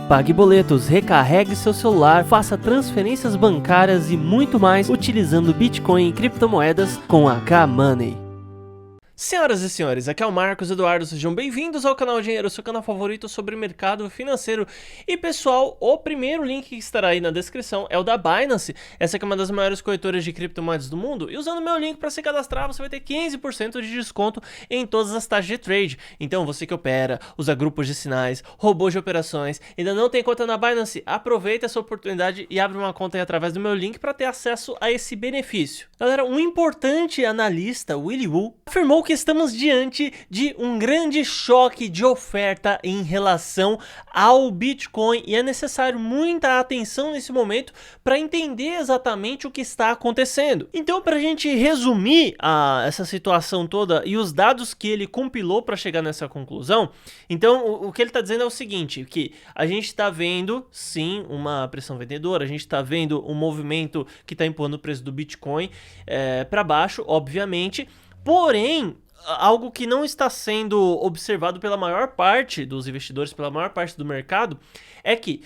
pague boletos, recarregue seu celular, faça transferências bancárias e muito mais utilizando Bitcoin e criptomoedas com a K-Money. Senhoras e senhores, aqui é o Marcos Eduardo, sejam bem-vindos ao canal Dinheiro, seu canal favorito sobre mercado financeiro. E pessoal, o primeiro link que estará aí na descrição é o da Binance, essa que é uma das maiores corretoras de criptomoedas do mundo. E usando o meu link para se cadastrar, você vai ter 15% de desconto em todas as taxas de trade. Então você que opera, usa grupos de sinais, robôs de operações, ainda não tem conta na Binance, aproveita essa oportunidade e abre uma conta aí através do meu link para ter acesso a esse benefício. Galera, um importante analista, Willy Woo, afirmou que estamos diante de um grande choque de oferta em relação ao Bitcoin e é necessário muita atenção nesse momento para entender exatamente o que está acontecendo. Então, para a gente resumir essa situação toda e os dados que ele compilou para chegar nessa conclusão, então o que ele está dizendo é o seguinte, que a gente está vendo sim uma pressão vendedora, a gente está vendo um movimento que está empurrando o preço do Bitcoin para baixo, obviamente. Porém, algo que não está sendo observado pela maior parte dos investidores, pela maior parte do mercado, é que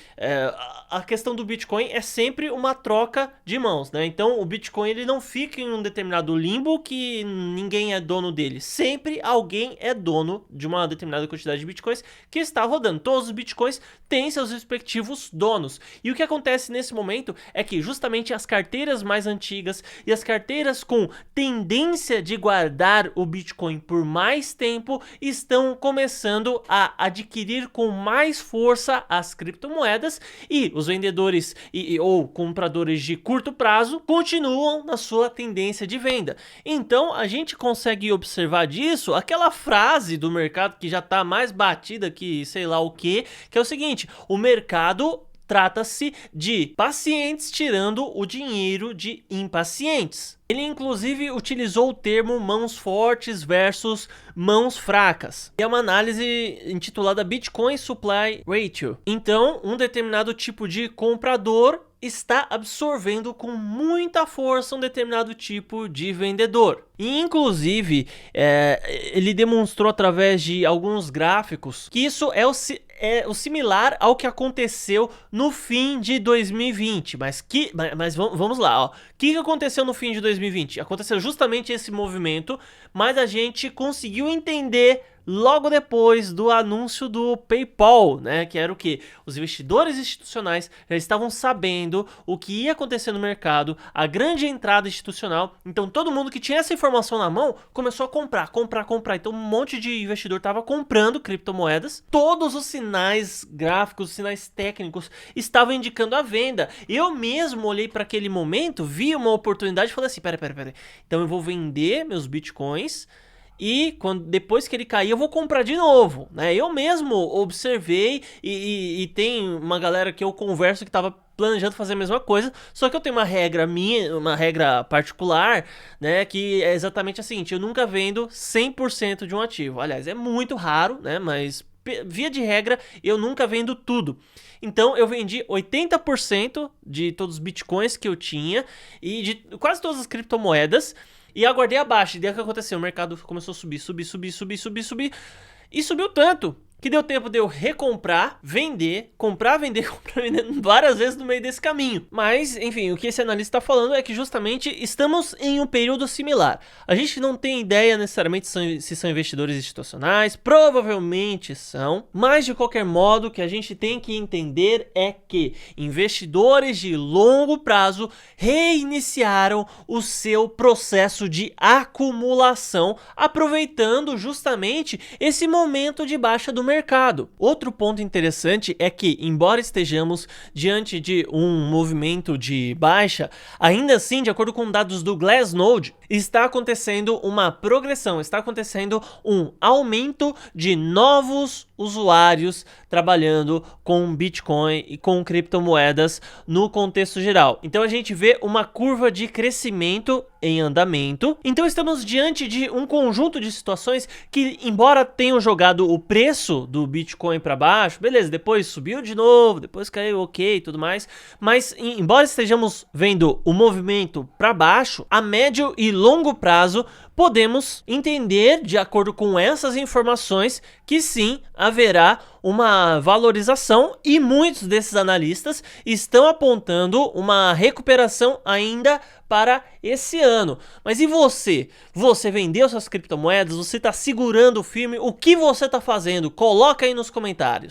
a questão do Bitcoin é sempre uma troca de mãos, né? Então o Bitcoin ele não fica em um determinado limbo que ninguém é dono dele. Sempre alguém é dono de uma determinada quantidade de Bitcoins que está rodando. Todos os Bitcoins têm seus respectivos donos. E o que acontece nesse momento é que justamente as carteiras mais antigas e as carteiras com tendência de guardar o Bitcoin por mais tempo estão começando a adquirir com mais força as criptomoedas e os vendedores ou compradores de curto prazo continuam na sua tendência de venda. Então a gente consegue observar disso aquela frase do mercado que já está mais batida que sei lá o que é o seguinte: o mercado trata-se de pacientes tirando o dinheiro de impacientes. Ele inclusive utilizou o termo mãos fortes versus mãos fracas. É uma análise intitulada Bitcoin Supply Ratio. Então, um determinado tipo de comprador está absorvendo com muita força um determinado tipo de vendedor. E, inclusive, ele demonstrou através de alguns gráficos que isso é o similar ao que aconteceu no fim de 2020. Mas vamos lá, ó. O que aconteceu no fim de 2020? Aconteceu justamente esse movimento, mas a gente conseguiu entender logo depois do anúncio do PayPal, né? Que era o que? Os investidores institucionais já estavam sabendo o que ia acontecer no mercado, a grande entrada institucional. Então todo mundo que tinha essa informação na mão começou a comprar. Então um monte de investidor estava comprando criptomoedas. Todos os sinais gráficos, sinais técnicos estavam indicando a venda. Eu mesmo olhei para aquele momento, vi uma oportunidade e falei assim, pera. Então eu vou vender meus bitcoins e depois que ele cair eu vou comprar de novo, né? Eu mesmo observei e tem uma galera que eu converso que estava planejando fazer a mesma coisa, só que eu tenho uma regra minha, uma regra particular, né, que é exatamente a seguinte: eu nunca vendo 100% de um ativo. Aliás, é muito raro, né, mas via de regra eu nunca vendo tudo. Então eu vendi 80% de todos os bitcoins que eu tinha e de quase todas as criptomoedas e aguardei abaixo. E daí o que aconteceu? O mercado começou a subir. E subiu tanto que deu tempo de eu recomprar, vender, comprar, vender várias vezes no meio desse caminho. Mas, enfim, o que esse analista está falando é que justamente estamos em um período similar. A gente não tem ideia necessariamente se são investidores institucionais, provavelmente são, mas de qualquer modo o que a gente tem que entender é que investidores de longo prazo reiniciaram o seu processo de acumulação, aproveitando justamente esse momento de baixa do mercado. Outro ponto interessante é que, embora estejamos diante de um movimento de baixa, ainda assim, de acordo com dados do Glassnode, está acontecendo uma progressão, está acontecendo um aumento de novos usuários trabalhando com Bitcoin e com criptomoedas no contexto geral. Então a gente vê uma curva de crescimento em andamento. Então estamos diante de um conjunto de situações que, embora tenham jogado o preço ciclo do Bitcoin para baixo, beleza, depois subiu de novo, depois caiu, ok e tudo mais, mas embora estejamos vendo o movimento para baixo, a médio e longo prazo podemos entender, de acordo com essas informações, que sim, haverá uma valorização e muitos desses analistas estão apontando uma recuperação ainda para esse ano. Mas e você? Você vendeu suas criptomoedas? Você está segurando o firme? O que você está fazendo? Coloca aí nos comentários.